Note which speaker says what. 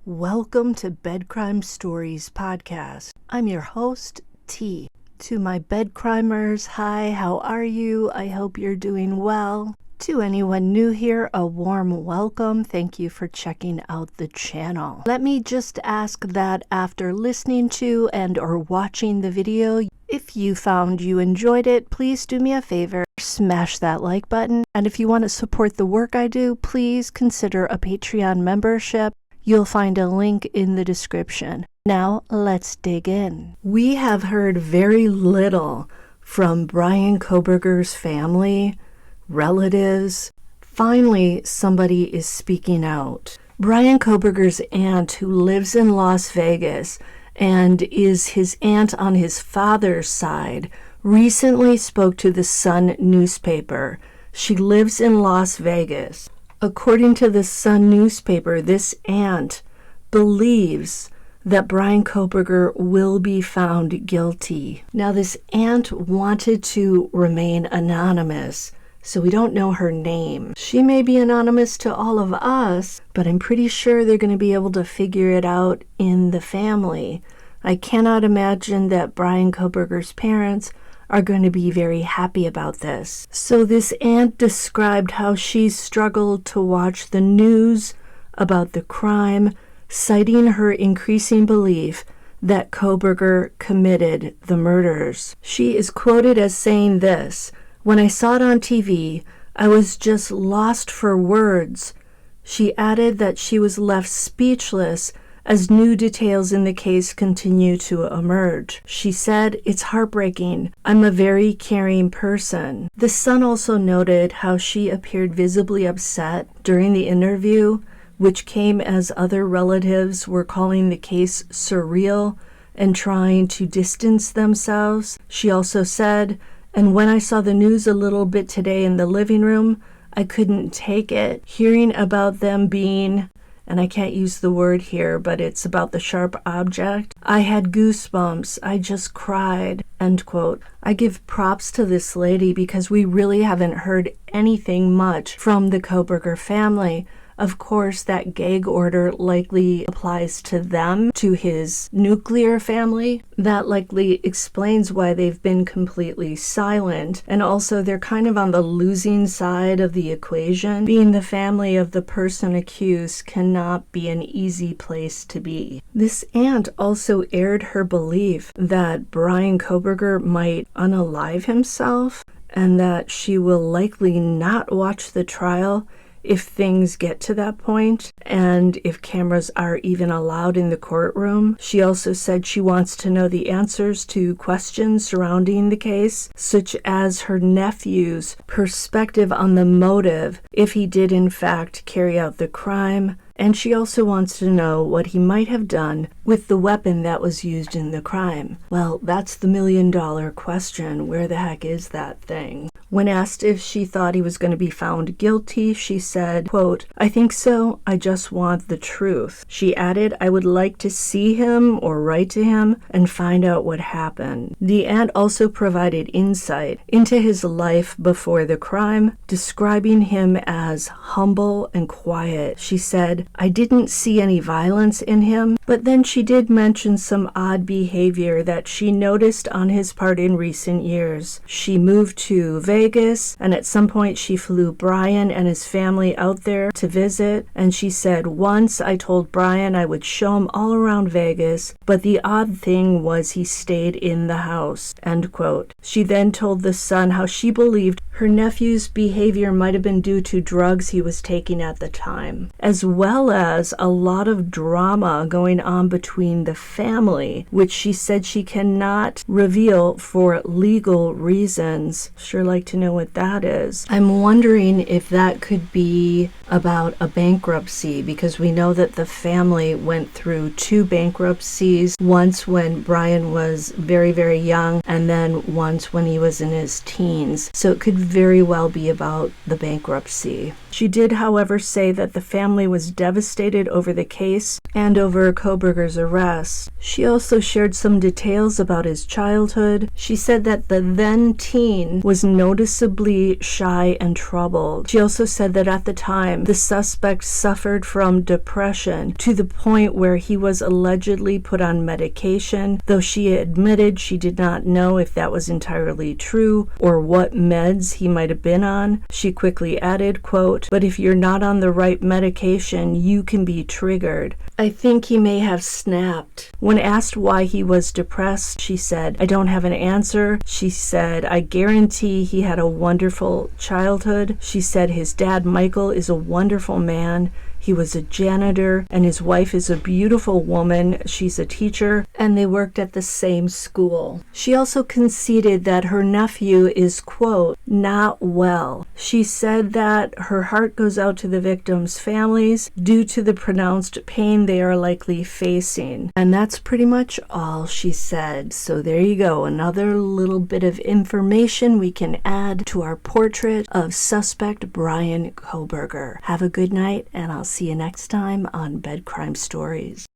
Speaker 1: Welcome to Bed Crime Stories podcast. I'm your host, T. To my bed crimers, hi, how are you? I hope you're doing well. To anyone new here, a warm welcome. Thank you for checking out the channel. Let me just ask that after listening to and or watching the video, if you found you enjoyed it, please do me a favor, smash that like button. And if you want to support the work I do, please consider a Patreon membership. You'll find a link in the description. Now, let's dig in. We have heard very little from Bryan Kohberger's family, relatives. Finally, somebody is speaking out. Bryan Kohberger's aunt, who lives in Las Vegas and is his aunt on his father's side, recently spoke to the Sun newspaper. She lives in Las Vegas. According to the Sun newspaper, this aunt believes that Bryan Kohberger will be found guilty. Now, this aunt wanted to remain anonymous, so we don't know her name. She may be anonymous to all of us, but I'm pretty sure they're going to be able to figure it out in the family. I cannot imagine that Bryan Kohberger's parents are going to be very happy about this. So this aunt described how she struggled to watch the news about the crime, citing her increasing belief that Kohberger committed the murders. She is quoted as saying this, "When I saw it on TV, I was just lost for words." She added that she was left speechless as new details in the case continue to emerge. She said, "It's heartbreaking. I'm a very caring person." The Sun also noted how she appeared visibly upset during the interview, which came as other relatives were calling the case surreal and trying to distance themselves. She also said, "And when I saw the news a little bit today in the living room, I couldn't take it. Hearing about them being," and I can't use the word here, but it's about the sharp object, "I had goosebumps. I just cried," end quote. I give props to this lady because we really haven't heard anything much from the Kohberger family. Of course, that gag order likely applies to them, to his nuclear family. That likely explains why they've been completely silent. And also, they're kind of on the losing side of the equation. Being the family of the person accused cannot be an easy place to be. This aunt also aired her belief that Bryan Kohberger might unalive himself and that she will likely not watch the trial if things get to that point, and if cameras are even allowed in the courtroom. She also said she wants to know the answers to questions surrounding the case, such as her nephew's perspective on the motive, if he did in fact carry out the crime, and she also wants to know what he might have done with the weapon that was used in the crime. Well, that's the million-dollar question. Where the heck is that thing? When asked if she thought he was going to be found guilty, she said, quote, "I think so. I just want the truth." She added, "I would like to see him or write to him and find out what happened." The aunt also provided insight into his life before the crime, describing him as humble and quiet. She said, "I didn't see any violence in him," but then she did mention some odd behavior that she noticed on his part in recent years. She moved to Vegas, and at some point she flew Bryan and his family out there to visit, and she said, "Once I told Bryan I would show him all around Vegas, but the odd thing was he stayed in the house," end quote. She then told the Sun how she believed her nephew's behavior might have been due to drugs he was taking at the time, as well as a lot of drama going on between the family, which she said she cannot reveal for legal reasons. Sure like to know what that is. I'm wondering if that could be about a bankruptcy, because we know that the family went through 2 bankruptcies, once when Bryan was very, very young, and then once when he was in his teens. So it could very well be about the bankruptcy. She did, however, say that the family was devastated over the case and over Kohberger's his arrest. She also shared some details about his childhood. She said that the then teen was noticeably shy and troubled. She also said that at the time, the suspect suffered from depression to the point where he was allegedly put on medication, though she admitted she did not know if that was entirely true or what meds he might have been on. She quickly added, quote, "But if you're not on the right medication, you can be triggered. I think he may have snapped." When asked why he was depressed, she said, "I don't have an answer." She said, "I guarantee he had a wonderful childhood." She said his dad, Michael, is a wonderful man. He was a janitor, and his wife is a beautiful woman. She's a teacher, and they worked at the same school. She also conceded that her nephew is, quote, "not well." She said that her heart goes out to the victims' families due to the pronounced pain they are likely facing. And that's pretty much all she said. So there you go, another little bit of information we can add to our portrait of suspect Bryan Kohberger. Have a good night, and I'll see you next time on Bed Crime Stories.